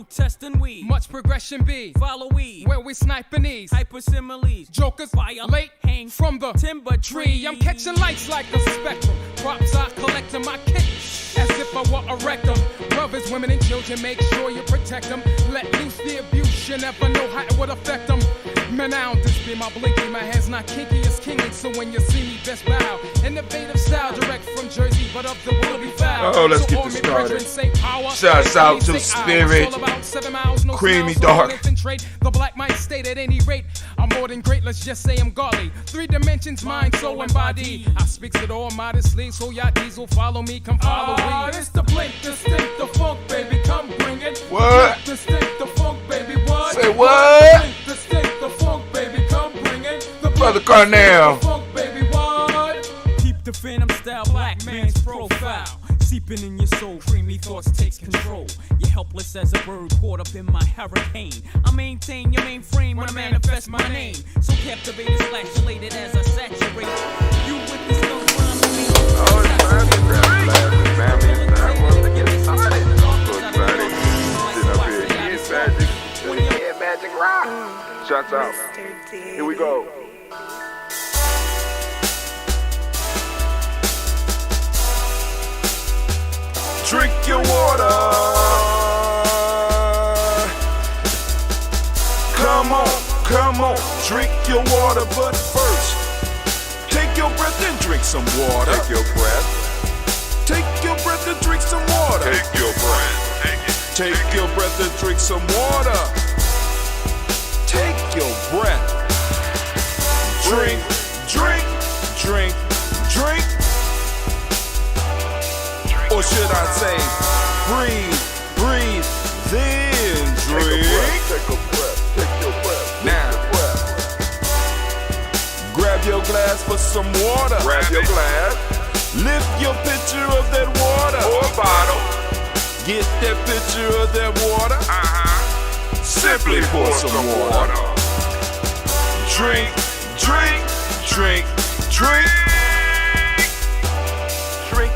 protesting weed. Much progression be. Follow weed. Where we sniping these Hypersimiles. jokers Violate. hang from the Timber tree. I'm catching lights like a spectrum. Props I collect in my kit as if I were a rectum. Brothers, women, and children, make sure you protect them. Let loose the abuse, you never know how it would affect them. Man, I don't this be my blinky. My hand's not kinky, it's kingly. So when you see me, best bow. Innovative style, direct from Jersey, but of the will be foul. Oh, let's So get all this me started. brethren say power. Shouts out to Say Spirit. hours. All about 7 miles, no Creamy smiles, so dark. don't infiltrate. The black might state at any rate. I'm more than great, let's just say I'm godly. 3 dimensions, mind, soul, and body. I speaks it all modestly, so y'all diesel follow me, come follow me. It's the blink, distinct, the funk, baby, come bring it. What? Distinct, the funk, baby, what? Say what? Blink, distinct, the funk, baby, come bring it. The Brother blink, Cornell. distinct, the funk, baby, what? Keep the phantom style, black man's profile. Seeping in your soul, creamy thoughts takes control. You're helpless as a bird caught up in my hurricane. I maintain your mainframe when I manifest my name. So captivated, slash elated as I saturate you with this no rhyme to me. Oh, it's time to grab glasses, family. It's time for us to get started. So excited. Sitting up here, Head Magic Rock. Shouts out. Here we go. Drink your water. Come on, drink your water, but first, take your breath and drink some water. Take your breath. Take your breath and drink some water. Take your breath. Take your breath and drink some water. Take your breath. Drink, drink, drink, drink. Or should I say, breathe, breathe, then drink. Take a breath, take your breath. Now, grab your glass for some water. Grab your glass. Lift your pitcher of that water. Or bottle. Get that pitcher of that water. Simply pour some water. Drink, drink, drink, drink.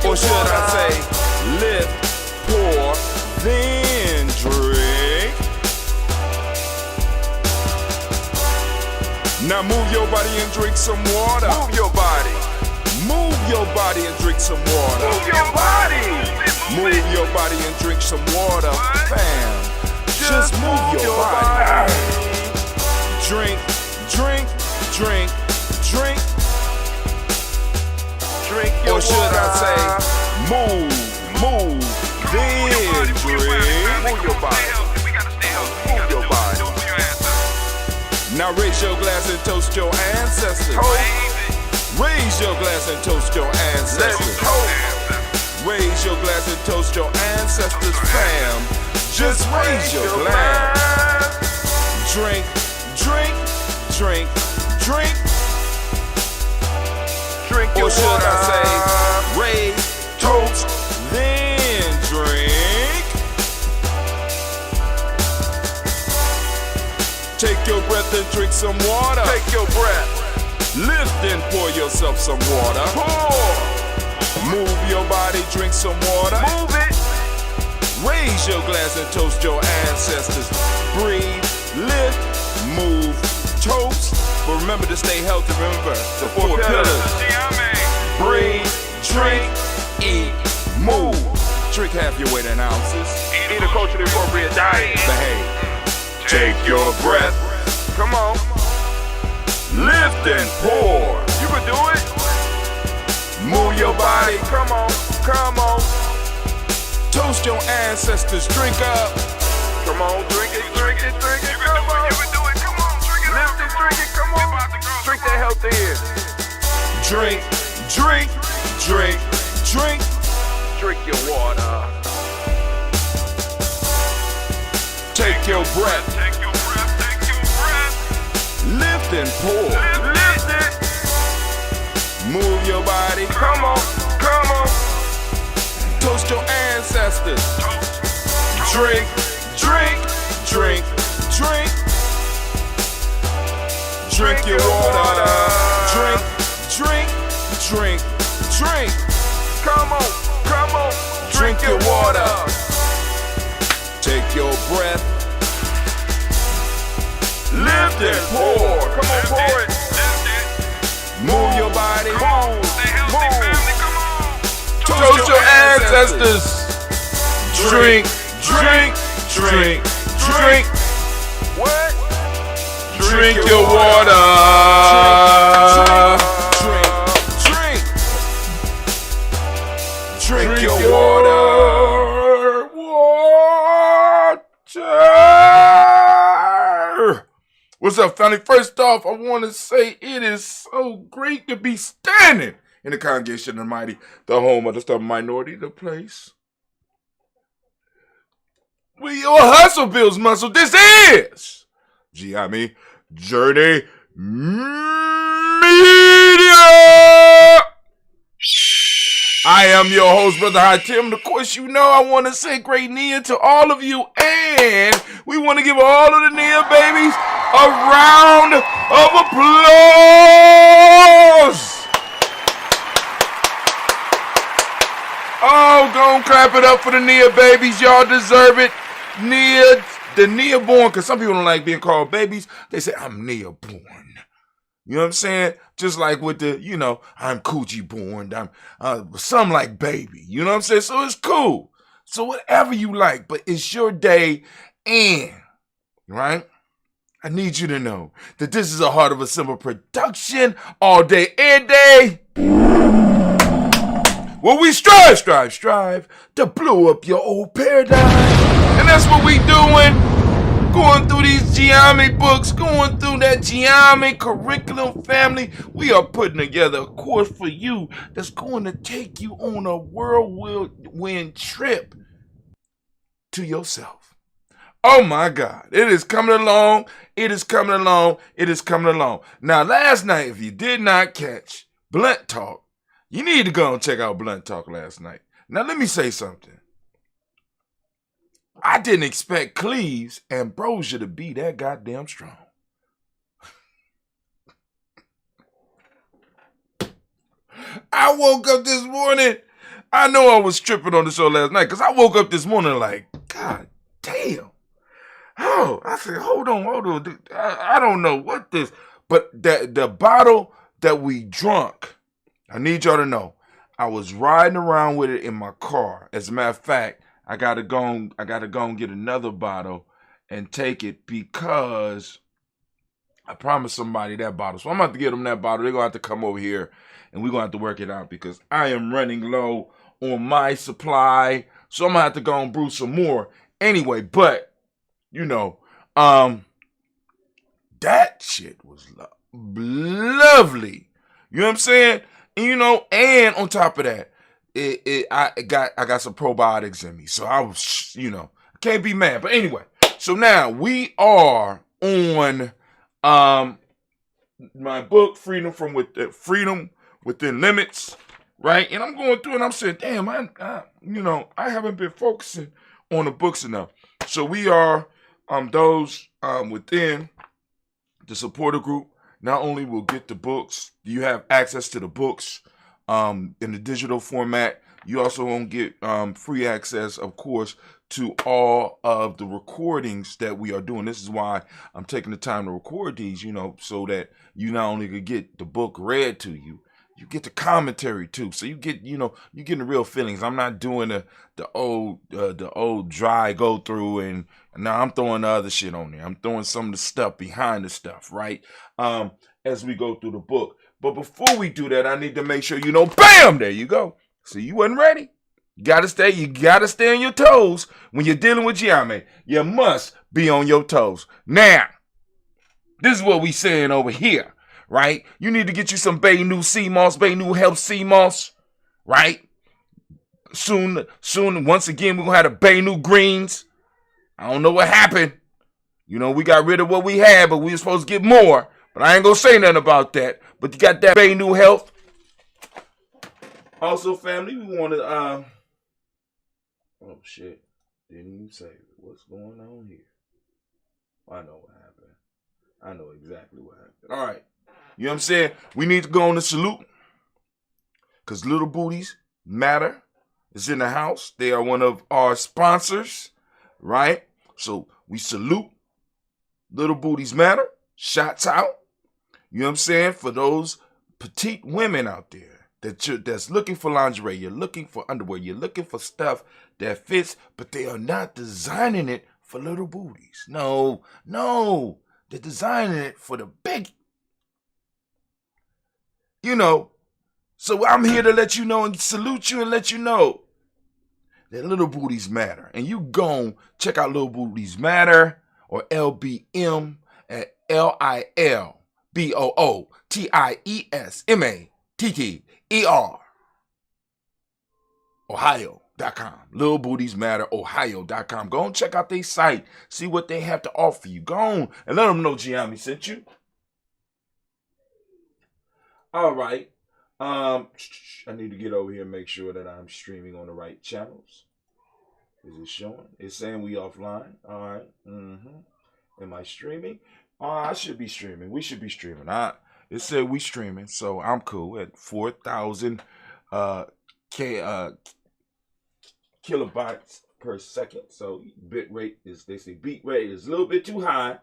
Or should I say, lift, pour, then drink. Now move your body and drink some water. Move your body. Move your body and drink some water. Move your body. Move your body and drink some water. Bam. Just move your body. Drink, drink, drink, drink. Drink your or should water. I say, move, then drink. Move your body. Move your body. Now raise your glass and toast your ancestors. Raise your glass and toast your ancestors. Raise your glass and toast your ancestors, fam. Just raise your glass. Drink, drink, drink, drink. Drink your or should water. I say, raise, toast, then drink. Take your breath and drink some water. Take your breath. Lift and pour yourself some water. Pour. Move your body, drink some water. Move it. Raise your glass and toast your ancestors. Breathe, lift, move, toast. But remember to stay healthy. Remember the 4 pillars. Breathe, drink, eat, move. Drink half your weight in ounces. Eat a culturally appropriate diet. Behave. Take your breath. Come on. Lift and pour. You can do it. Move your body. Come on. Come on. Toast your ancestors. Drink up. Come on. Drink it. Drink it. Drink it. Come on. You can do it. Come on. Drink it. Lift it. Drink it. Come on. Drink that health in. Drink. Drink. Drink. Drink. Drink your water. Take your breath. Take your breath. Take your breath. Lift and pour. Lift it. Move your body. Come on. Come on. Toast your ancestors. Drink. Drink. Drink. Drink. Drink your water. Drink. Drink. Drink. Drink. Come on. Come on. Drink your water. Take your breath. Lift and pour. Come on, pour it. Move your body. Move. Toast your ancestors. Drink, drink, drink, drink. What? Drink your water. Drink your water. Water. What's up, family? First off, I want to say it is so great to be standing in the congregation of the mighty, the home of the stubborn minority, the place where your hustle builds muscle. This is Gianni Journey Media. I am your host, Brother High Tim. And of course, you know I want to say great Nia to all of you. And we want to give all of the Nia babies a round of applause. Oh, go and clap it up for the Nia babies. Y'all deserve it. Nia, the Nia born, because some people don't like being called babies. They say, I'm Nia born. You know what I'm saying? Just like with the, I'm Coochie born. I'm some like baby. You know what I'm saying? So it's cool. So whatever you like, but it's your day and, right? I need you to know that this is a Heart of a Simple production all day and day. Well, we strive to blow up your old paradigm. And that's what we doing. Going through these geometry books, going through that geometry curriculum family. We are putting together a course for you that's going to take you on a whirlwind trip to yourself. Oh my God. It is coming along. It is coming along. It is coming along. Now, last night, if you did not catch Blunt Talk, you need to go and check out Blunt Talk last night. Now, let me say something. I didn't expect Cleve's ambrosia to be that goddamn strong. I woke up this morning. I know I was tripping on the show last night because I woke up this morning like, God damn. Oh, I said, hold on. I don't know what this, but the bottle that we drunk, I need y'all to know, I was riding around with it in my car. As a matter of fact, I gotta go and get another bottle and take it because I promised somebody that bottle. So I'm gonna have to get them that bottle. They're gonna have to come over here and we're gonna have to work it out because I am running low on my supply. So I'm gonna have to go and brew some more. Anyway, but that shit was lovely. You know what I'm saying? And, and on top of that, I got some probiotics in me. So I was, can't be mad. But anyway, so now we are on my book, Freedom Within Limits, right? And I'm going through and I'm saying, damn, I haven't been focusing on the books enough. So we are those within the supporter group. Not only will get the books, you have access to the books in the digital format. You also won't get free access, of course, to all of the recordings that we are doing. This is why I'm taking the time to record these, so that you not only could get the book read to you, you get the commentary too. So you get, you're getting the real feelings. I'm not doing the old dry go through and now I'm throwing the other shit on there. I'm throwing some of the stuff behind the stuff, right? As we go through the book. But before we do that, I need to make sure bam, there you go. So you wasn't ready. You gotta stay on your toes when you're dealing with geometry. You must be on your toes. Now, this is what we saying over here, right? You need to get you some Bay New Sea Moss, Bay New Health Sea Moss, right? Soon, once again, we're gonna have the Bay New Greens. I don't know what happened. We got rid of what we had, but we were supposed to get more. But I ain't gonna say nothing about that. But you got that Bay New Health. Also, family, we want to, oh shit. Didn't even say it. What's going on here? I know what happened. I know exactly what happened. All right. You know what I'm saying? We need to go on the salute. Because Little Booties Matter is in the house. They are one of our sponsors, right? So we salute Little Booties Matter. Shots out. You know what I'm saying? For those petite women out there that's looking for lingerie, you're looking for underwear, you're looking for stuff that fits, but they are not designing it for little booties. No. They're designing it for the big. So I'm here to let you know and salute you and let you know that Little Booties Matter. And you go check out Little Booties Matter or LBM at LILBOOTIESMATTER Ohio.com. Little Booties Matter Ohio.com. Go and check out their site. See what they have to offer you. Go on and let them know Gianni sent you. All right. I need to get over here and make sure that I'm streaming on the right channels. Is it showing? It's saying we offline. All right. Am I streaming? I should be streaming. We should be streaming. It said we streaming, so I'm cool at 4,000 kilobytes per second. So bit rate is, they say beat rate is a little bit too high,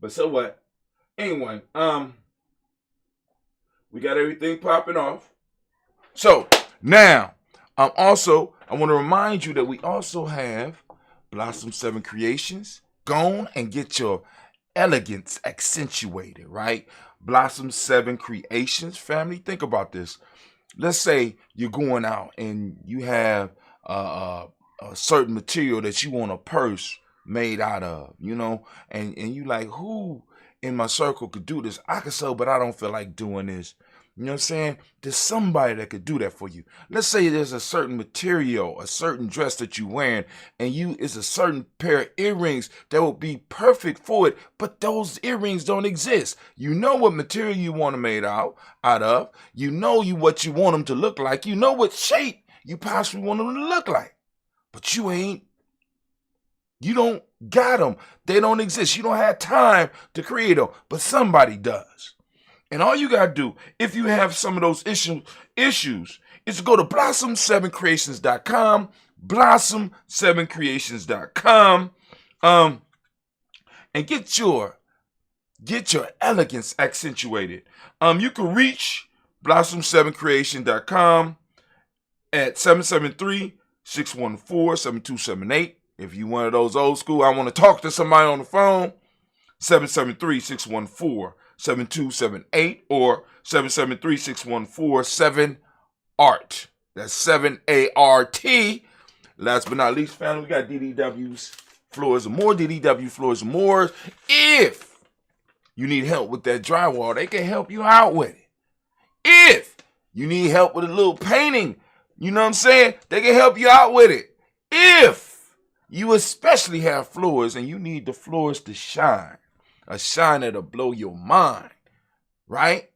but so what? Anyway, we got everything popping off. So now, I want to remind you that we also have Blossom 7 Creations. Go on and get your elegance accentuated, right? Blossom 7 Creations, family. Think about this. Let's say you're going out and you have a certain material that you want a purse made out of, and you like, who in my circle could do this? I could sew, but I don't feel like doing this. You know what I'm saying? There's somebody that could do that for you. Let's say there's a certain material, a certain dress that you're wearing, and it's a certain pair of earrings that would be perfect for it, but those earrings don't exist. You know what material you want them made out of. You know what you want them to look like. You know what shape you possibly want them to look like. But you don't got them. They don't exist. You don't have time to create them, but somebody does. And all you got to do, if you have some of those issues, is to go to blossom7creations.com, blossom7creations.com, and get your elegance accentuated. You can reach blossom7creation.com at 773-614-7278. If you one of those old school, I want to talk to somebody on the phone, 773-614-7278 or 773-614-7ART. That's 7ART. Last but not least, family, we got DDW's Floors and More. DDW Floors and More. If you need help with that drywall, they can help you out with it. If you need help with a little painting, you know what I'm saying? They can help you out with it. If you especially have floors and you need the floors to shine, a shine that'll blow your mind, right?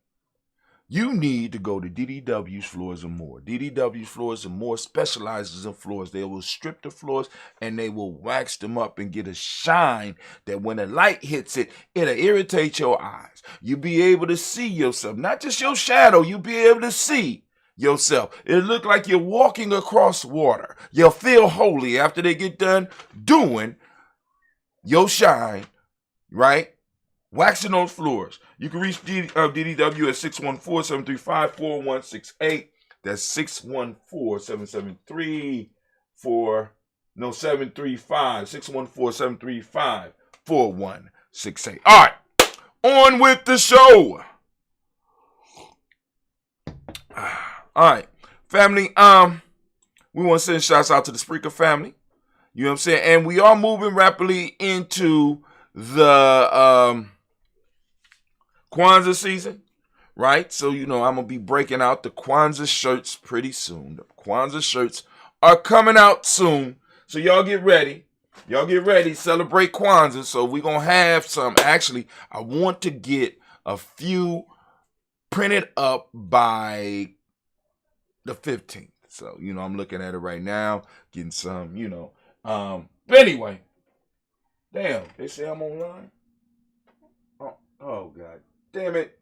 You need to go to DDW's Floors and More. DDW's Floors and More specializes in floors. They will strip the floors and they will wax them up and get a shine that when the light hits it, it'll irritate your eyes. You'll be able to see yourself, not just your shadow. You'll be able to see yourself. It'll look like you're walking across water. You'll feel holy after they get done doing your shine, right? Waxing those floors. You can reach DDW at 614-735-4168. That's 614-735. 614-735-4168. All right. On with the show. All right. Family, we want to send shouts out to the Spreaker family. You know what I'm saying? And we are moving rapidly into the Kwanzaa season, right? So, I'm going to be breaking out the Kwanzaa shirts pretty soon. The Kwanzaa shirts are coming out soon. So y'all get ready. Celebrate Kwanzaa. So we're going to have some. Actually, I want to get a few printed up by the 15th. So, I'm looking at it right now, getting some, But anyway, damn, they say I'm online. Oh, God. Damn it.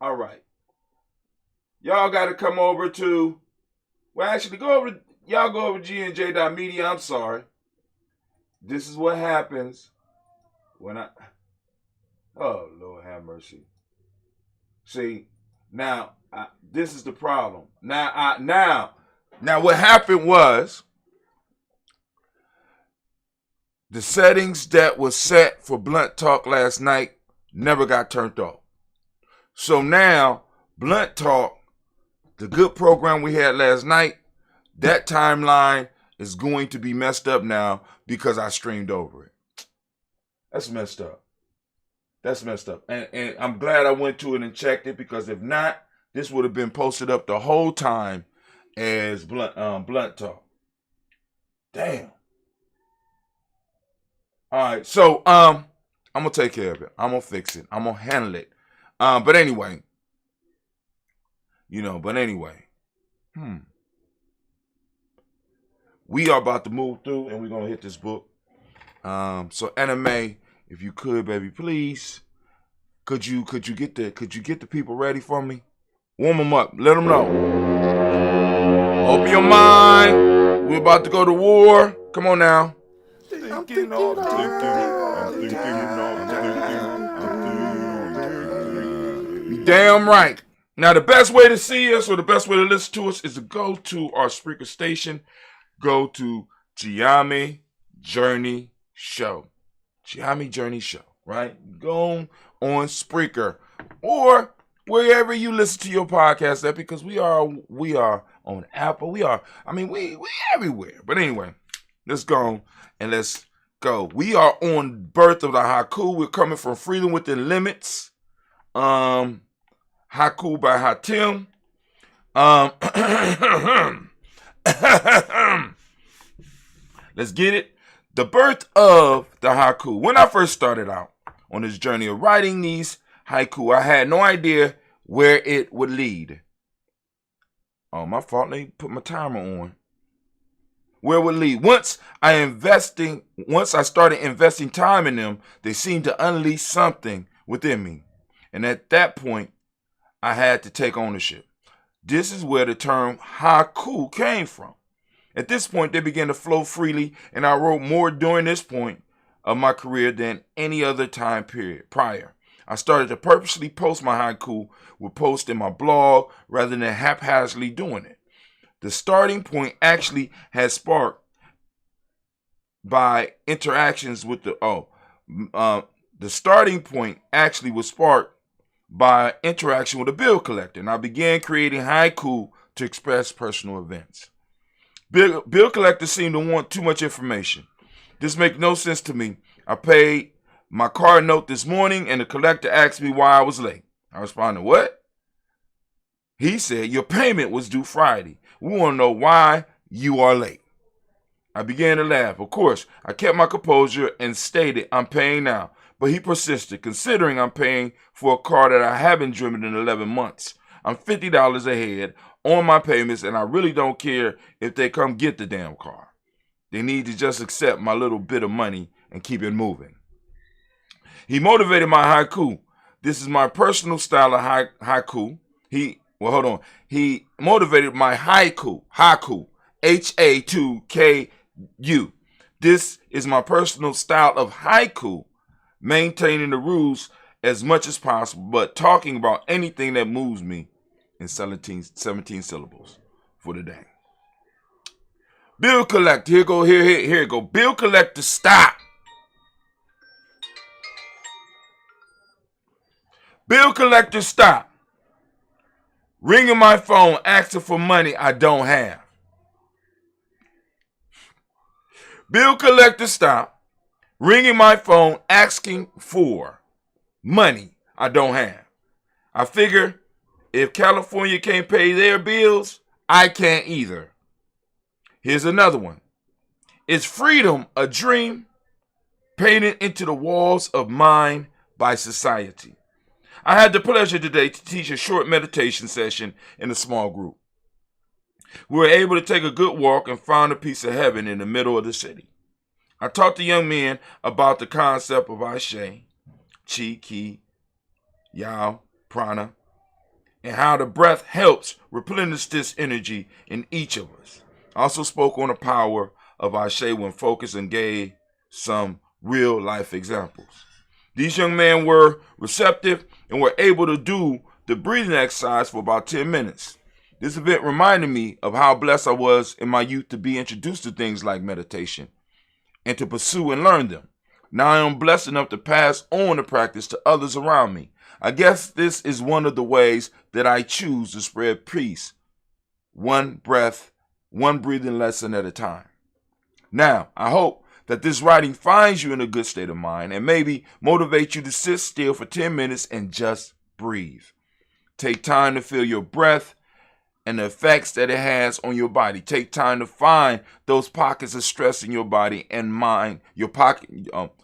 All right. Y'all got to come over to, y'all go over to gnj.media. I'm sorry. this is what happens when oh, Lord have mercy. See, now, this is the problem. Now, what happened was the settings that was set for Blunt Talk last night never got turned off. So now, Blunt Talk, the good program we had last night, that timeline is going to be messed up now because I streamed over it. That's messed up. That's messed up. And I'm glad I went to it and checked it, because if not, this would have been posted up the whole time as Blunt Talk. Damn. All right, so I'm gonna take care of it. I'm gonna fix it. I'm gonna handle it. But anyway, we are about to move through, and we're gonna hit this book. So Anime, if you could, baby, please, could you get the people ready for me? Warm them up. Let them know. Open your mind. We're about to go to war. Come on now. I'm thinking. You damn right. Now, the best way to see us or the best way to listen to us is to go to our Spreaker station. Go to Giami Journey Show. Giami Journey Show, right? Go on Spreaker or wherever you listen to your podcast at, because we are on Apple. We everywhere. But anyway, let's go and let's go. We are on Birth of the Haiku. We're coming from Freedom Within Limits. Haiku by Hatim. Let's get it. The birth of the haiku. When I first started out on this journey of writing these haiku, I had no idea where it would lead. Oh, my fault. Let me put my timer on. Where it would lead. Once I started investing time in them, they seemed to unleash something within me. And at that point, I had to take ownership. This is where the term haiku came from. At this point, they began to flow freely, and I wrote more during this point of my career than any other time period prior. I started to purposely post my haiku with posts in my blog rather than haphazardly doing it. The starting point actually had sparked by interactions with the starting point actually was sparked by interaction with a bill collector, and I began creating haiku to express personal events. Bill collectors seem to want too much information. This makes no sense to me. I paid my car note this morning, and the collector asked me why I was late. I responded, "What?" He said, "Your payment was due Friday. We want to know why you are late." I began to laugh. Of course, I kept my composure and stated, "I'm paying now." But he persisted, considering I'm paying for a car that I haven't driven in 11 months. I'm $50 ahead on my payments, and I really don't care if they come get the damn car. They need to just accept my little bit of money and keep it moving. He motivated my haiku. This is my personal style of haiku. He motivated my haiku, H-A-2-K-U. This is my personal style of haiku, maintaining the rules as much as possible, but talking about anything that moves me in 17 syllables for the day. Bill collector, here you go. Bill collector, stop. Bill collector, stop. Ringing my phone, asking for money I don't have. Bill collector, stop. Ringing my phone, asking for money I don't have. I figure if California can't pay their bills, I can't either. Here's another one. Is freedom a dream painted into the walls of mind by society? I had the pleasure today to teach a short meditation session in a small group. We were able to take a good walk and find a piece of heaven in the middle of the city. I taught the young men about the concept of Ashe, Chi, Ki, Yao, Prana, and how the breath helps replenish this energy in each of us. I also spoke on the power of Ashe when focused and gave some real life examples. These young men were receptive and were able to do the breathing exercise for about 10 minutes. This event reminded me of how blessed I was in my youth to be introduced to things like meditation and to pursue and learn them. Now I am blessed enough to pass on the practice to others around me. I guess this is one of the ways that I choose to spread peace, one breath, one breathing lesson at a time. Now, I hope that this writing finds you in a good state of mind and maybe motivate you to sit still for 10 minutes and just breathe. Take time to feel your breath and the effects that it has on your body. Take time to find those pockets of stress in your body and mind,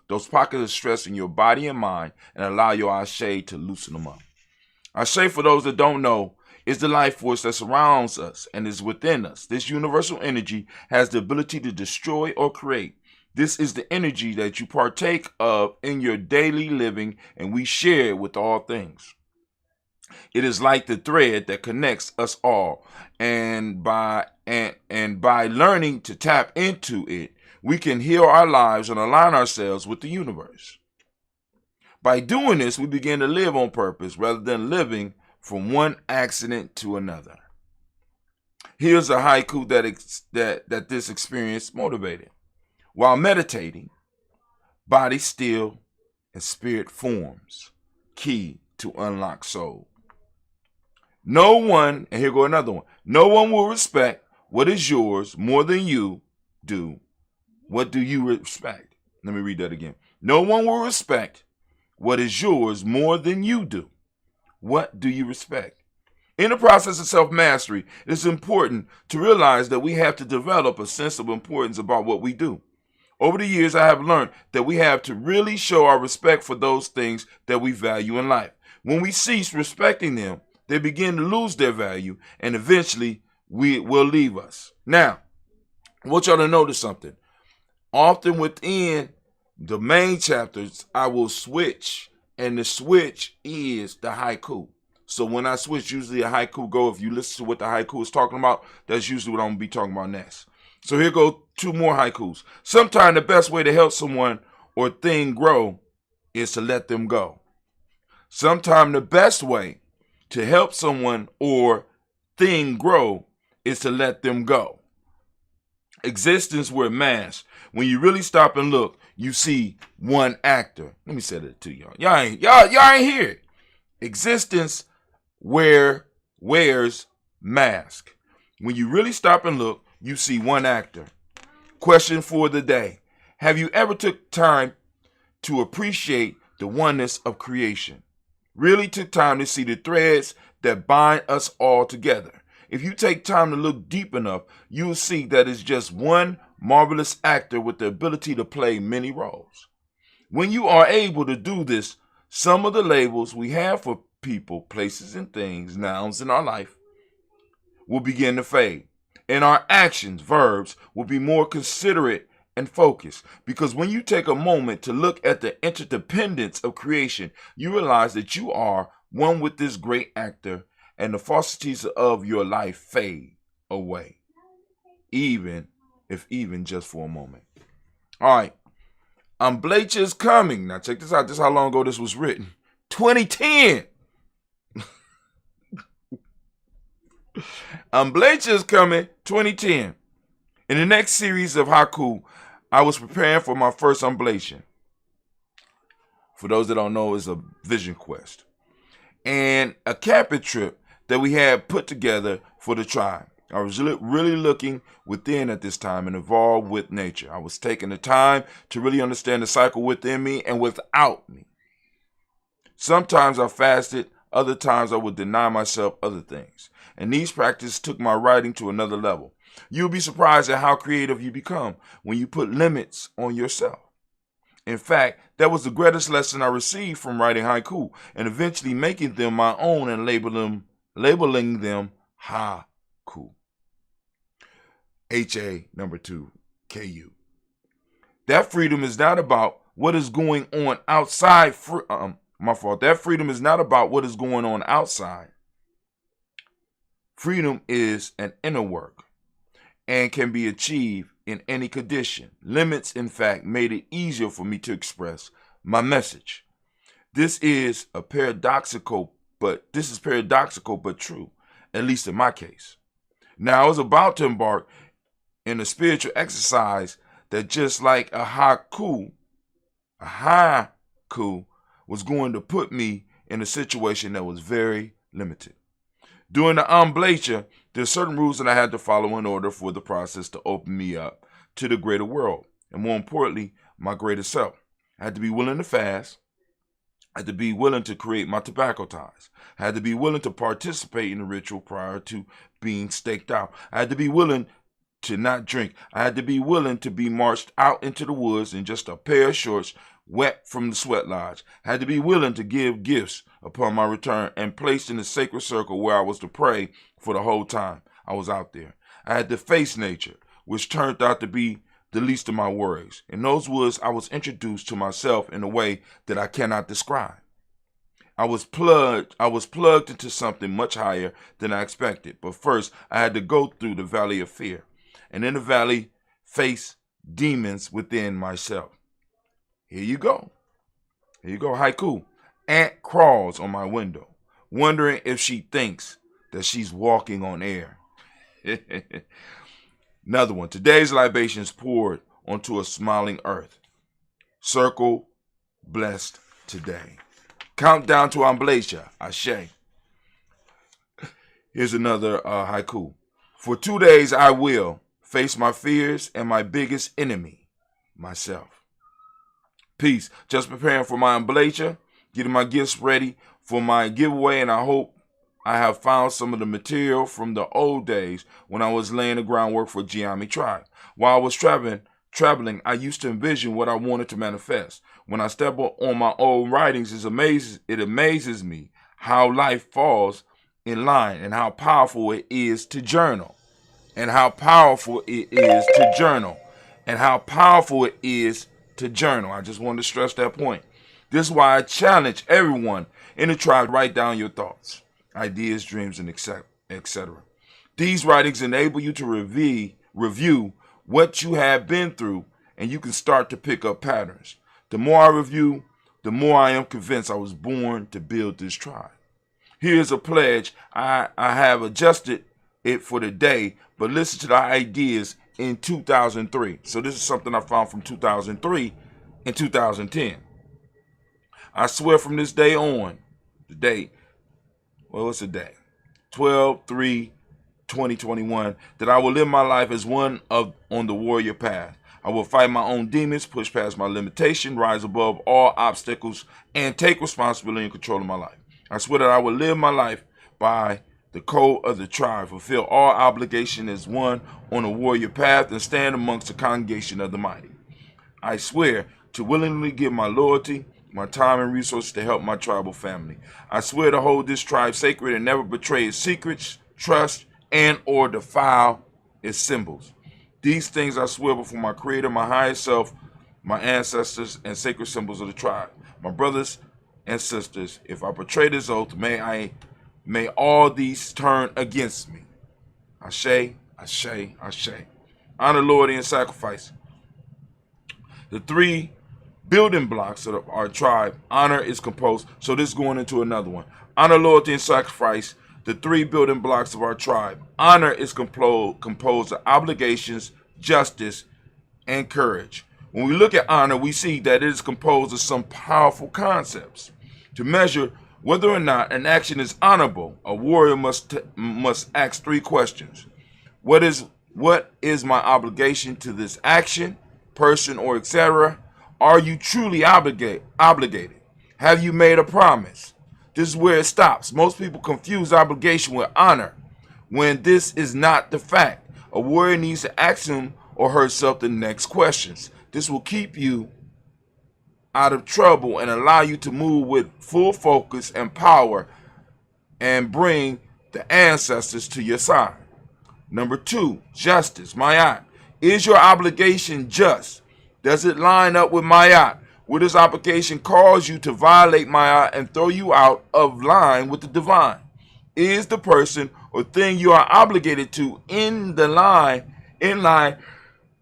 those pockets of stress in your body and mind, and allow your Ashe to loosen them up. Ashe, for those that don't know, is the life force that surrounds us and is within us. This universal energy has the ability to destroy or create. This is the energy that you partake of in your daily living, and we share it with all things. It is like the thread that connects us all, and by learning to tap into it, we can heal our lives and align ourselves with the universe. By doing this, we begin to live on purpose rather than living from one accident to another. Here's a haiku that this experience motivated. While meditating, body still and spirit forms, key to unlock soul. No one, and here go another one, no one will respect what is yours more than you do. What do you respect? Let me read that again. No one will respect what is yours more than you do. What do you respect? In the process of self-mastery, it is important to realize that we have to develop a sense of importance about what we do. Over the years, I have learned that we have to really show our respect for those things that we value in life. When we cease respecting them, they begin to lose their value, and eventually we will leave us. Now, I want y'all to notice something. Often within the main chapters, I will switch, and the switch is the haiku. So when I switch, usually a haiku go. If you listen to what the haiku is talking about, that's usually what I'm going to be talking about next. So here go 2 more haikus. Sometimes the best way to help someone or thing grow is to let them go. Sometimes the best way to help someone or thing grow is to let them go. Existence were masked. When you really stop and look, you see one actor. Let me say that to y'all. Y'all ain't hear it. Existence wears mask. When you really stop and look, you see one actor. Question for the day. Have you ever took time to appreciate the oneness of creation? Really took time to see the threads that bind us all together. If you take time to look deep enough, you'll see that it's just one marvelous actor with the ability to play many roles. When you are able to do this, some of the labels we have for people, places, and things, nouns in our life, will begin to fade. And our actions, verbs, will be more considerate and focused. Because when you take a moment to look at the interdependence of creation, you realize that you are one with this great actor, and the falsities of your life fade away, even just for a moment. All right. Bleacher's coming. Now check this out. This is how long ago this was written. 2010. Bleacher's coming 2010. In the next series of haiku, I was preparing for my first oblation. For those that don't know, it's a vision quest. And a camping trip that we had put together for the tribe. I was really looking within at this time and involved with nature. I was taking the time to really understand the cycle within me and without me. Sometimes I fasted, other times I would deny myself other things. And these practices took my writing to another level. You'll be surprised at how creative you become when you put limits on yourself. In fact, that was the greatest lesson I received from writing haiku and eventually making them my own and labeling them haiku. HA number 2, KU. That freedom is not about what is going on outside. That freedom is not about what is going on outside. Freedom is an inner work and can be achieved in any condition. Limits, in fact, made it easier for me to express my message. This is paradoxical, but true, at least in my case. Now, I was about to embark in a spiritual exercise that, just like a haiku was going to put me in a situation that was very limited. During the amblatia, there's certain rules that I had to follow in order for the process to open me up to the greater world, and more importantly, my greater self. I had to be willing to fast. I had to be willing to create my tobacco ties. I had to be willing to participate in the ritual prior to being staked out. I had to be willing to not drink. I had to be willing to be marched out into the woods in just a pair of shorts, wet from the sweat lodge. I had to be willing to give gifts upon my return and placed in the sacred circle where I was to pray for the whole time I was out there. I had to face nature, which turned out to be the least of my worries. In those woods, I was introduced to myself in a way that I cannot describe. I was plugged into something much higher than I expected. But first, I had to go through the valley of fear, and in the valley, face demons within myself. Here you go. Haiku. Ant crawls on my window, wondering if she thinks that she's walking on air. Another one. Today's libations poured onto a smiling earth. Circle blessed today. Countdown to amblatia. Ashe. Here's another haiku. For 2 days I will face my fears and my biggest enemy, myself. Peace. Just preparing for my amblatia, getting my gifts ready for my giveaway, and I hope I have found some of the material from the old days when I was laying the groundwork for Giami Tribe. While I was traveling, I used to envision what I wanted to manifest. When I step on my old writings, it amazes me how life falls in line and how powerful it is to journal. I just wanted to stress that point. This is why I challenge everyone in the tribe to write down your thoughts, ideas, dreams, and etc. These writings enable you to review what you have been through, and you can start to pick up patterns. The more I review, the more I am convinced I was born to build this tribe. Here's a pledge. I have adjusted it for the day, but listen to the ideas in 2003. So this is something I found from 2003 and 2010. I swear from this day on, what's the day? 12/3/2021, that I will live my life as one on the warrior path. I will fight my own demons, push past my limitation, rise above all obstacles, and take responsibility and control of my life. I swear that I will live my life by the code of the tribe, fulfill all obligation as one on a warrior path, and stand amongst the congregation of the mighty. I swear to willingly give my loyalty, my time, and resources to help my tribal family. I swear to hold this tribe sacred and never betray its secrets, trust, and or defile its symbols. These things I swear before my creator, my highest self, my ancestors, and sacred symbols of the tribe. My brothers and sisters, if I betray this oath, may all these turn against me. Ashe, ashe, ashe. Honor, loyalty, and sacrifice. The three building blocks of our tribe. Honor is composed. So this is going into another one. Honor, loyalty, and sacrifice. The three building blocks of our tribe. Honor is composed of obligations, justice, and courage. When we look at honor, we see that it is composed of some powerful concepts. To measure whether or not an action is honorable, a warrior must ask three questions. What is my obligation to this action, person, or etc.? Are you truly obligated? Have you made a promise? This is where it stops. Most people confuse obligation with honor when this is not the fact. A warrior needs to ask him or herself the next questions. This will keep you out of trouble and allow you to move with full focus and power and bring the ancestors to your side. Number 2, justice, Mayat. Is your obligation just? Does it line up with Mayat? Will this obligation cause you to violate Mayat and throw you out of line with the divine? Is the person or thing you are obligated to in line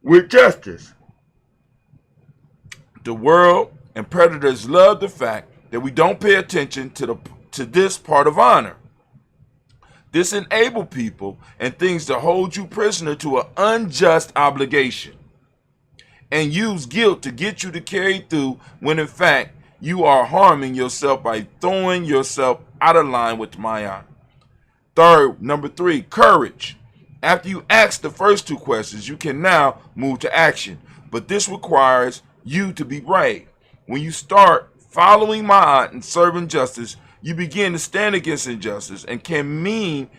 with justice. The world and predators love the fact that we don't pay attention to this part of honor. This enables people and things to hold you prisoner to an unjust obligation and use guilt to get you to carry through when in fact you are harming yourself by throwing yourself out of line with my honor. Third, number 3, courage. After you ask the first 2 questions, you can now move to action. But this requires you to be brave. When you start following my aunt and serving justice, you begin to stand against injustice and can mean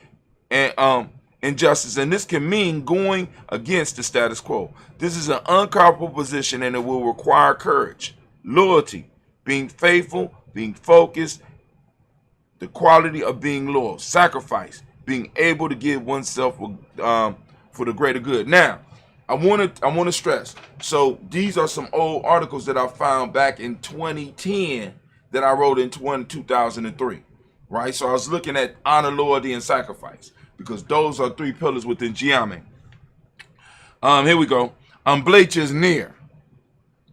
injustice, and this can mean going against the status quo. This is an uncomfortable position, and it will require courage, loyalty, being faithful, being focused, the quality of being loyal, sacrifice, being able to give oneself for the greater good. Now, I want to stress. So these are some old articles that I found back in 2010 that I wrote in 2003, right? So I was looking at honor, loyalty, and sacrifice because those are 3 pillars within Giame. Here we go. Amblecha is near.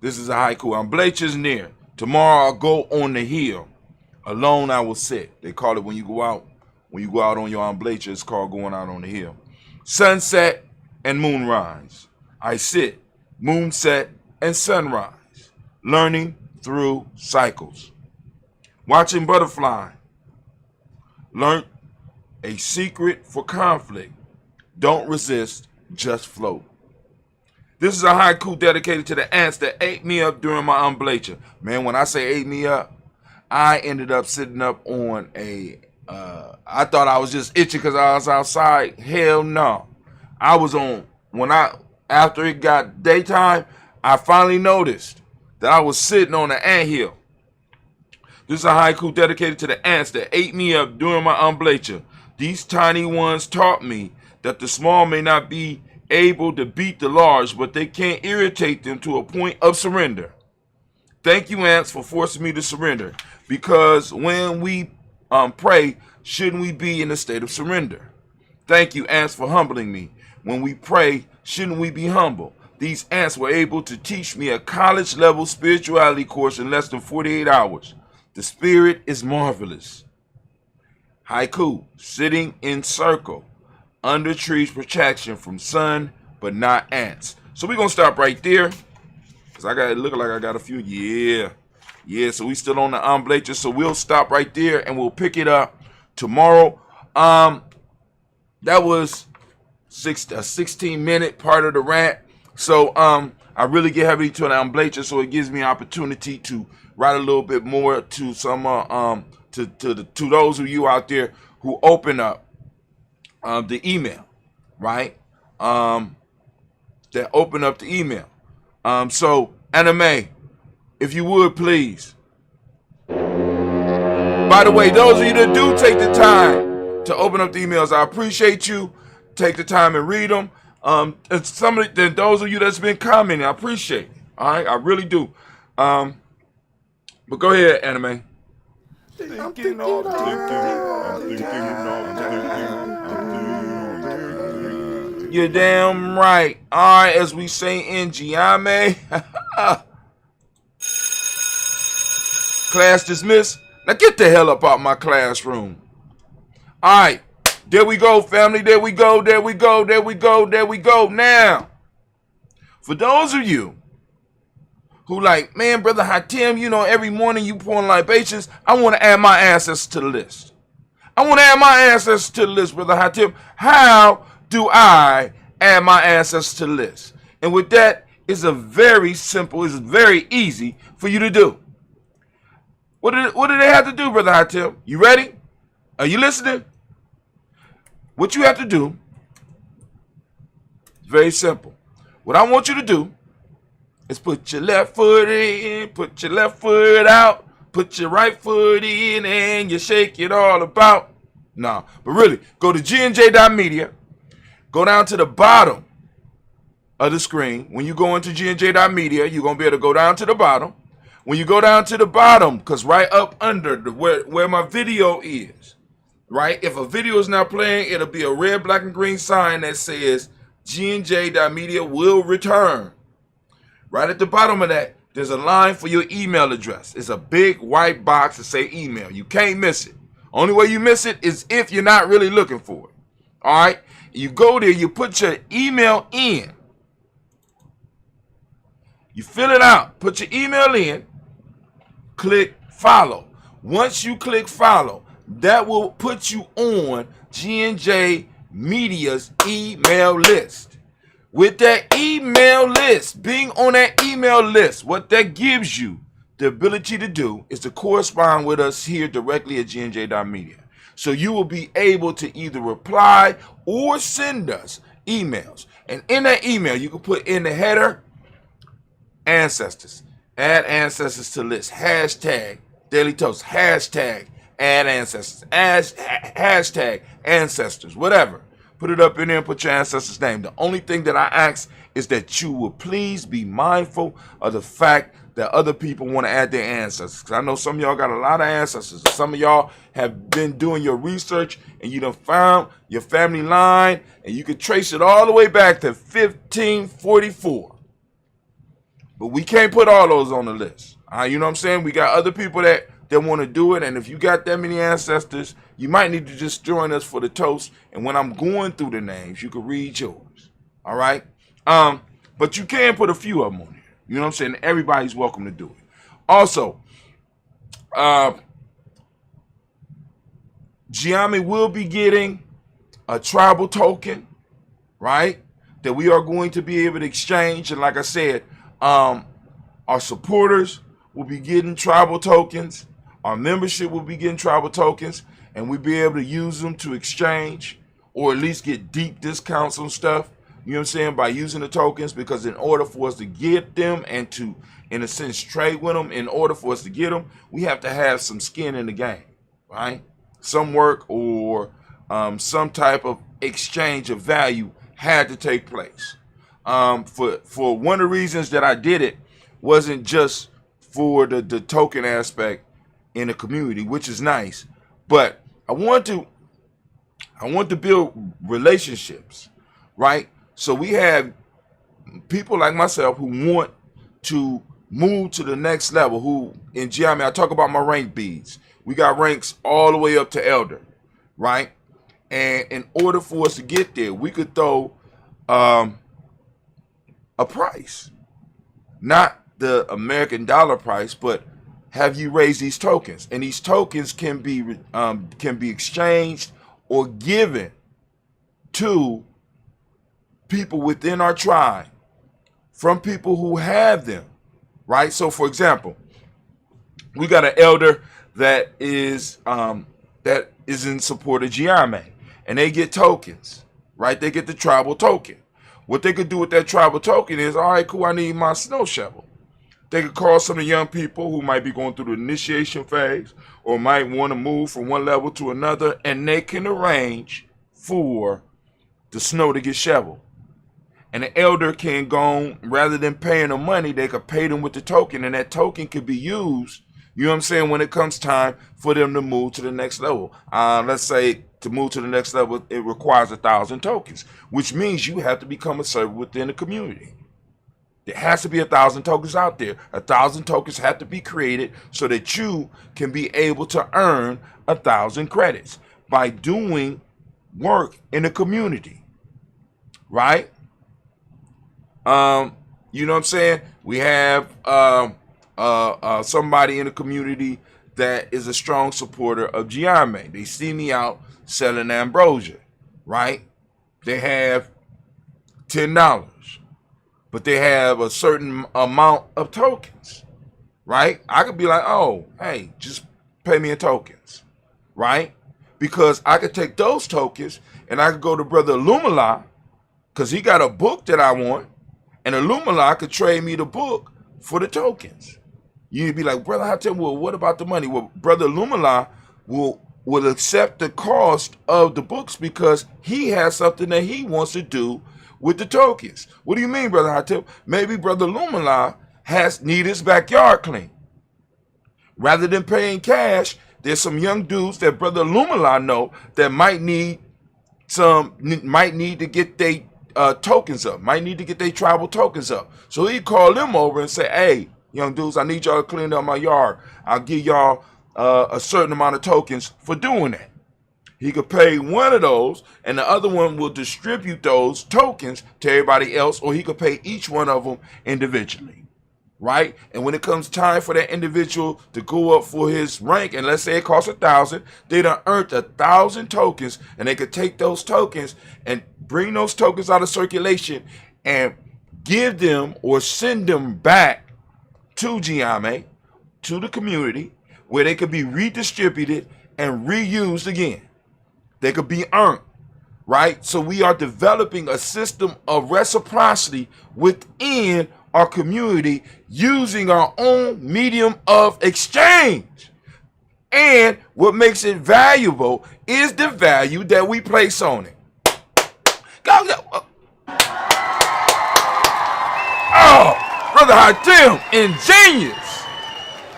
This is a haiku. Amblecha is near. Tomorrow I'll go on the hill. Alone I will sit. They call it when you go out on your amblecha, it's called going out on the hill. Sunset and moonrise. I sit, moonset and sunrise, learning through cycles. Watching butterfly. Learned a secret for conflict. Don't resist, just float. This is a haiku dedicated to the ants that ate me up during my amblecha. Man, when I say ate me up, I ended up sitting up on I thought I was just itching because I was outside. Hell no. I was on, after it got daytime, I finally noticed that I was sitting on an anthill. This is a haiku dedicated to the ants that ate me up during my amblecha. These tiny ones taught me that the small may not be able to beat the large, but they can't irritate them to a point of surrender. Thank you, ants, for forcing me to surrender. Because when we pray, shouldn't we be in a state of surrender? Thank you, ants, for humbling me. When we pray, shouldn't we be humble? These ants were able to teach me a college-level spirituality course in less than 48 hours. The spirit is marvelous. Haiku, sitting in circle, under trees protection from sun, but not ants. So we're going to stop right there. Because it look like I got a few. Yeah, so we still on the amblecha. So we'll stop right there and we'll pick it up tomorrow. That was a 16-minute part of the rant. So I really get heavy to an amblecha, so it gives me an opportunity to write a little bit more to some to those of you out there who open up the email, right? That open up the email. So Anime, if you would please. By the way, those of you that do take the time to open up the emails, I appreciate you. Take the time and read them. And those of you that's been commenting, I appreciate it. All right, I really do. But go ahead, Anime. You're damn right. All right, as we say in Giame. Class dismissed. Now get the hell up out my classroom. All right. There we go, family. There we go. Now, for those of you who like, man, Brother Hatim, every morning you pouring libations, I want to add my ancestors to the list. Brother Hatim. How do I add my ancestors to the list? And with that, it's a very simple, it's very easy for you to do. What do they have to do, Brother Hatim? You ready? Are you listening? What you have to do is very simple. What I want you to do is put your left foot in, put your left foot out, put your right foot in, and you shake it all about. Nah, but really, go to gnj.media, go down to the bottom of the screen. When you go into gnj.media, you're going to be able to go down to the bottom. When you go down to the bottom, because right up under where my video is, right? If a video is not playing, it'll be a red, black, and green sign that says gnj.media will return. Right at the bottom of that, there's a line for your email address. It's a big white box that say email. You can't miss it. Only way you miss it is if you're not really looking for it. All right? You go there, you put your email in. You fill it out, put your email in, click follow. Once you click follow, that will put you on G&J Media's email list. With that email list, being on that email list, what that gives you the ability to do is to correspond with us here directly at gnj.media. So you will be able to either reply or send us emails. And in that email, you can put in the header, ancestors, add ancestors to list, hashtag Daily Toast, hashtag add ancestors, hashtag ancestors, whatever. Put it up in there and put your ancestor's name. The only thing that I ask is that you will please be mindful of the fact that other people want to add their ancestors. Because I know some of y'all got a lot of ancestors. Some of y'all have been doing your research and you done found your family line and you can trace it all the way back to 1544. But we can't put all those on the list. You know what I'm saying? We got other people that want to do it. And if you got that many ancestors, you might need to just join us for the toast. And when I'm going through the names, you can read yours. All right? But you can put a few of them on here. You know what I'm saying? Everybody's welcome to do it. Also, Giami will be getting a tribal token, right? That we are going to be able to exchange. And like I said, our supporters will be getting tribal tokens. Our membership will be getting tribal tokens. And we'll be able to use them to exchange or at least get deep discounts on stuff. You know what I'm saying? By using the tokens, because in order for us to get them and to, in a sense, trade with them, in order for us to get them, we have to have some skin in the game, right? Some work or some type of exchange of value had to take place. For one of the reasons that I did it wasn't just for the token aspect in the community, which is nice, but I want to build relationships, right? So we have people like myself who want to move to the next level, who in Giami, I talk about my rank beads. We got ranks all the way up to elder, right? And in order for us to get there, we could throw a price, not the American dollar price, but have you raise these tokens, and these tokens can be exchanged or given to people within our tribe from people who have them, right? So, for example, we got an elder that is in support of Giame, and they get tokens, right? They get the tribal token. What they could do with that tribal token is, all right, cool, I need my snow shovel. They could call some of the young people who might be going through the initiation phase or might want to move from one level to another, and they can arrange for the snow to get shoveled. And the elder can go, rather than paying them money, they could pay them with the token, and that token could be used, you know what I'm saying, when it comes time for them to move to the next level. Let's say to move to the next level, it requires 1,000 tokens, which means you have to become a servant within the community. There has to be 1,000 tokens out there. 1,000 tokens have to be created so that you can be able to earn 1,000 credits by doing work in the community, right? You know what I'm saying? We have somebody in the community that is a strong supporter of Giame. They see me out selling ambrosia, right? They have $10, but they have a certain amount of tokens, right? I could be like, oh, hey, just pay me in tokens, right? Because I could take those tokens and I could go to Brother Lumala, because he got a book that I want, and Lumala could trade me the book for the tokens. You'd be like, Brother Hatem, well, what about the money? Well, Brother Lumala will accept the cost of the books because he has something that he wants to do with the tokens. What do you mean, Brother Hatem? Maybe Brother Lumala need his backyard clean. Rather than paying cash, there's some young dudes that Brother Lumala know that might need to get their tokens up, might need to get their tribal tokens up. So he call them over and say, hey, young dudes, I need y'all to clean up my yard. I'll give y'all a certain amount of tokens for doing that. He could pay one of those, and the other one will distribute those tokens to everybody else, or he could pay each one of them individually, right? And when it comes time for that individual to go up for his rank, and let's say it costs 1,000, they done earned 1,000 tokens, and they could take those tokens and bring those tokens out of circulation and give them or send them back to Giame, to the community, where they could be redistributed and reused again. They could be earned, right? So we are developing a system of reciprocity within our community using our own medium of exchange. And what makes it valuable is the value that we place on it. Oh, Brother Hatim,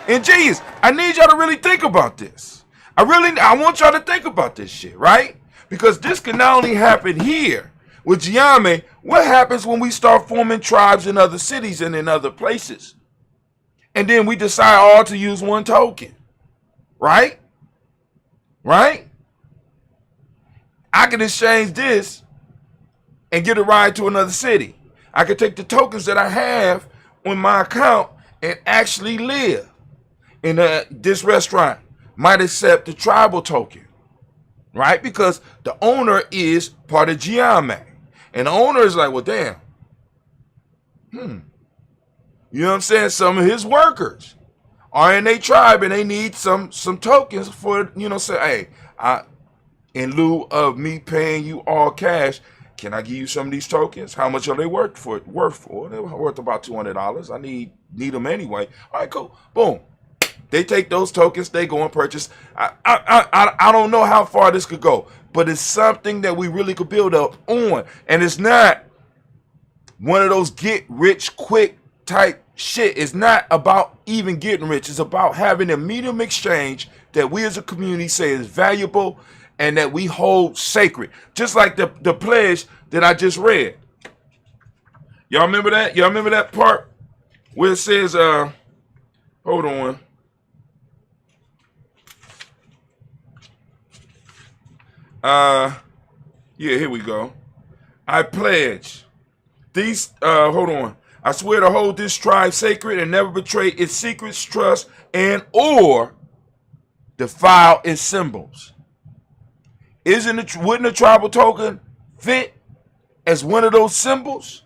ingenious. I need y'all to really think about this. I want y'all to think about this shit, right? Because this can not only happen here with Giame, what happens when we start forming tribes in other cities and in other places? And then we decide all to use one token, right? Right? I can exchange this and get a ride to another city. I can take the tokens that I have on my account and actually live in this restaurant. Might accept the tribal token, right? Because the owner is part of Giame. And the owner is like, well, damn. You know what I'm saying? Some of his workers are in a tribe and they need some tokens for, say, hey, in lieu of me paying you all cash, can I give you some of these tokens? How much are they worth for? They're worth about $200. I need them anyway. All right, cool. Boom. They take those tokens, they go and purchase. I don't know how far this could go, but it's something that we really could build up on. And it's not one of those get rich quick type shit. It's not about even getting rich. It's about having a medium exchange that we as a community say is valuable and that we hold sacred. Just like the pledge that I just read. Y'all remember that? Y'all remember that part where it says, hold on. Yeah, here we go. I pledge these, hold on. I swear to hold this tribe sacred and never betray its secrets, trust, and or defile its symbols. Wouldn't a tribal token fit as one of those symbols?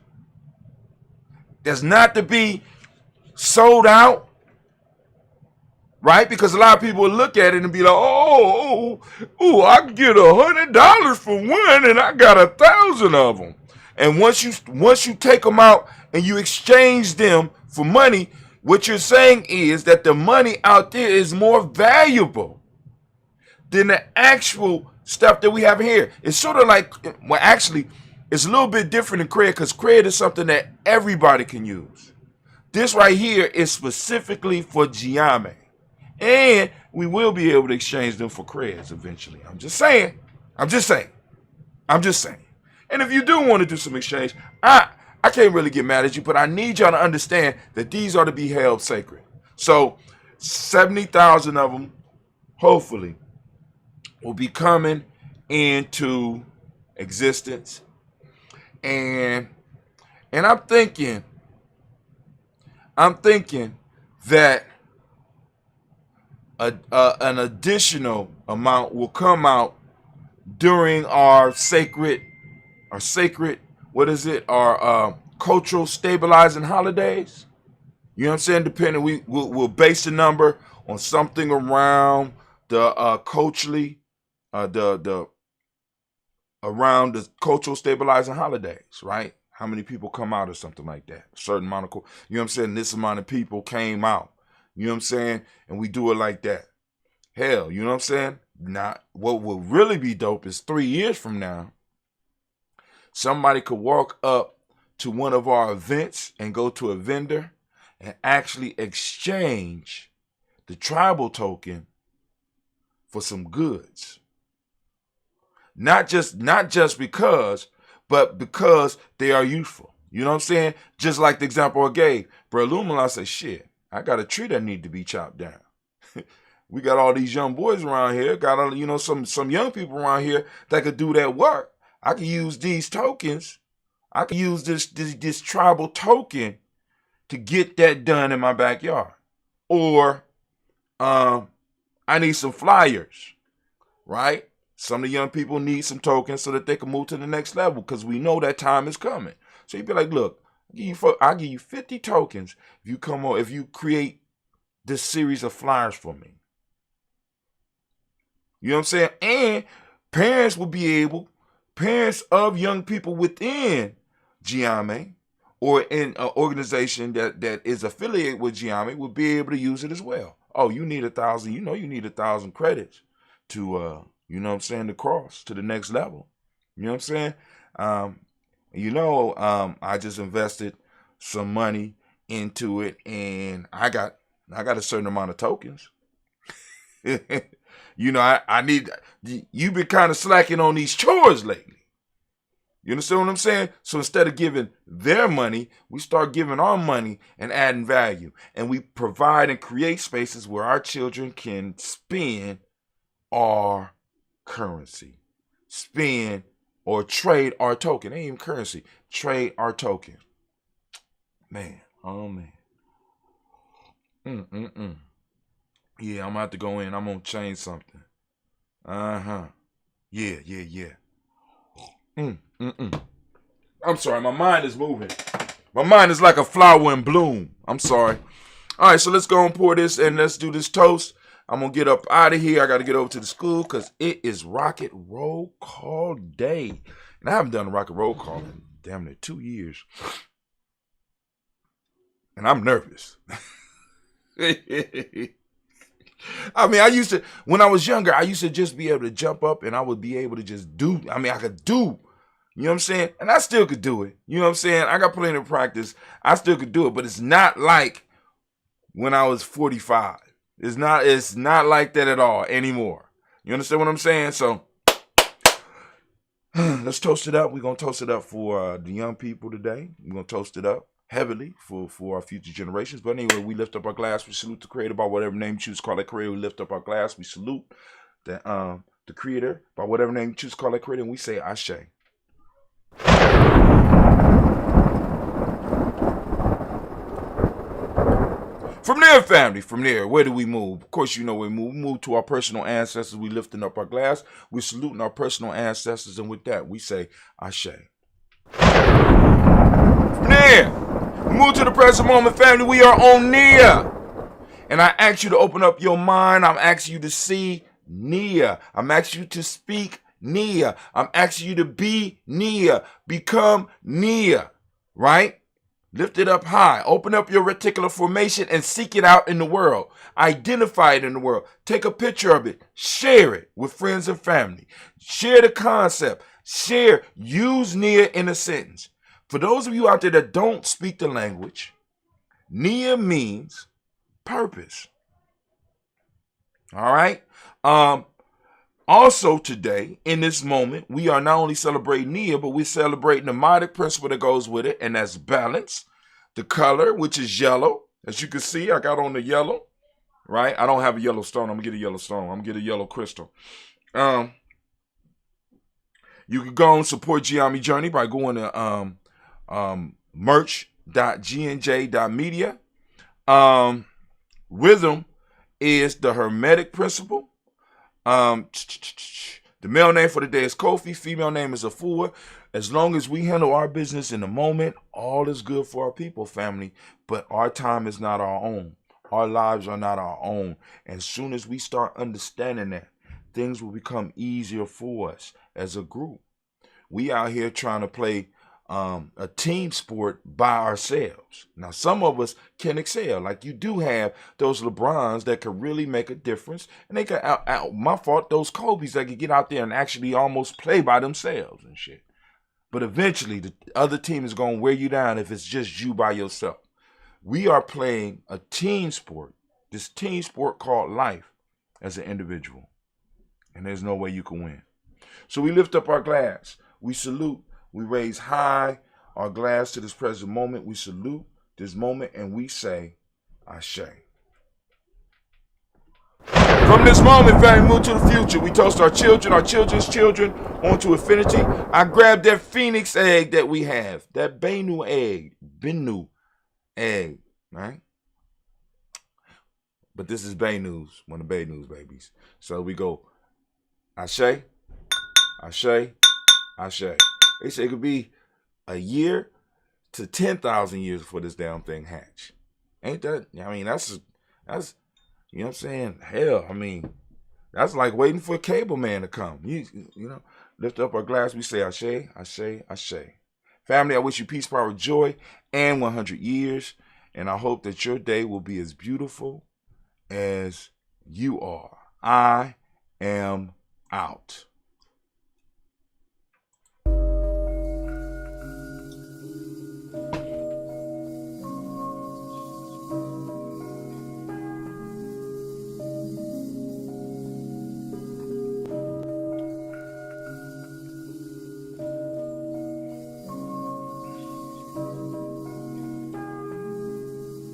That's not to be sold out. Right? Because a lot of people will look at it and be like, oh, I can get $100 for one and I got 1,000 of them. And once you take them out and you exchange them for money, what you're saying is that the money out there is more valuable than the actual stuff that we have here. It's sort of like, well, actually, it's a little bit different than credit because credit is something that everybody can use. This right here is specifically for Giame. And we will be able to exchange them for creds eventually. I'm just saying. And if you do want to do some exchange, I can't really get mad at you, but I need y'all to understand that these are to be held sacred. So 70,000 of them, hopefully, will be coming into existence. And I'm thinking that an additional amount will come out during our sacred, our cultural stabilizing holidays. You know what I'm saying? Depending, we'll base the number on something around the culturally, around the cultural stabilizing holidays, right? How many people come out or something like that? A certain amount of, you know what I'm saying? This amount of people came out. You know what I'm saying? And we do it like that. Hell, you know what I'm saying? Now, what will really be dope is 3 years from now, somebody could walk up to one of our events and go to a vendor and actually exchange the tribal token for some goods. Not just because, but because they are youthful. You know what I'm saying? Just like the example I gave. Bro, Lumala said, shit, I got a tree that need to be chopped down. We got all these young boys around here, got all, you know, some young people around here that could do that work. I could use these tokens. I could use this tribal token to get that done in my backyard. Or I need some flyers, right? Some of the young people need some tokens so that they can move to the next level, because we know that time is coming. So you'd be like, look, I'll give you 50 tokens if you create this series of flyers for me. You know what I'm saying? And parents of young people within Giame or in an organization that is affiliated with Giame will be able to use it as well. Oh, you need 1,000, you need 1,000 credits to, you know what I'm saying, to cross to the next level. You know what I'm saying? I just invested some money into it, and I got a certain amount of tokens. I need, you've been kind of slacking on these chores lately. You understand what I'm saying? So instead of giving their money, we start giving our money and adding value. And we provide and create spaces where our children can spend our currency. Spend or trade our token. It ain't even currency. Trade our token. Man. Oh, man. Yeah, I'm about to go in. I'm going to change something. Yeah. I'm sorry. My mind is moving. My mind is like a flower in bloom. I'm sorry. All right, so let's go and pour this and let's do this toast. I'm going to get up out of here. I got to get over to the school because it is rocket roll call day. And I haven't done a rocket roll call in damn near 2 years. And I'm nervous. I mean, when I was younger, I used to just be able to jump up and I would be able to just do. I mean, I could do. You know what I'm saying? And I still could do it. You know what I'm saying? I got plenty of practice. I still could do it, but it's not like when I was 45. It's not like that at all anymore. You understand what I'm saying? So let's toast it up. We're going to toast it up for the young people today. We're going to toast it up heavily for our future generations. But anyway, we lift up our glass. We salute the creator by whatever name you choose to call that creator. We lift up our glass. We salute the creator by whatever name you choose to call that creator. And we say Ashe. From there, family, from there, where do we move? Of course, you know we move. We move to our personal ancestors. We lifting up our glass. We saluting our personal ancestors. And with that, we say Ashe. From there, we move to the present moment, family. We are on Nia. And I ask you to open up your mind. I'm asking you to see Nia. I'm asking you to speak Nia. I'm asking you to be Nia. Become Nia. Right? Lift it up high. Open up your reticular formation and seek it out in the world. Identify it in the world. Take a picture of it. Share it with friends and family. Share the concept. Share. Use Nia in a sentence. For those of you out there that don't speak the language, Nia means purpose. All right? Also today, in this moment, we are not only celebrating Nia, but we're celebrating the modic principle that goes with it, and that's balance. The color, which is yellow. As you can see, I got on the yellow, right? I don't have a yellow stone. I'm going to get a yellow stone. I'm going to get a yellow crystal. You can go and support Giami Journey by going to merch.gnj.media. Rhythm is the Hermetic principle. The male name for the day is Kofi. Female name is Afua. As long as we handle our business in the moment, all is good for our people, family. But our time is not our own. Our lives are not our own. As soon as we start understanding that, things will become easier for us as a group. We out here trying to play a team sport by ourselves. Now, some of us can excel. Like you do have those LeBrons that can really make a difference. And they can, those Kobe's that can get out there and actually almost play by themselves and shit. But eventually, the other team is going to wear you down if it's just you by yourself. We are playing a team sport, this team sport called life as an individual. And there's no way you can win. So we lift up our glass. We salute We raise high our glass to this present moment. We salute this moment and we say, Ashe. From this moment, family, move to the future. We toast our children, our children's children, onto infinity. I grab that phoenix egg that we have, that Bennu egg, right? But this is Bennu's, one of Bennu's babies. So we go, Ashe, Ashe, Ashe. They say it could be a year to 10,000 years before this damn thing hatch. Ain't that? I mean, that's you know what I'm saying? Hell, I mean, that's like waiting for a cable man to come. You know, lift up our glass. We say Ashe, Ashe, Ashe. Family, I wish you peace, power, joy, and 100 years. And I hope that your day will be as beautiful as you are. I am out.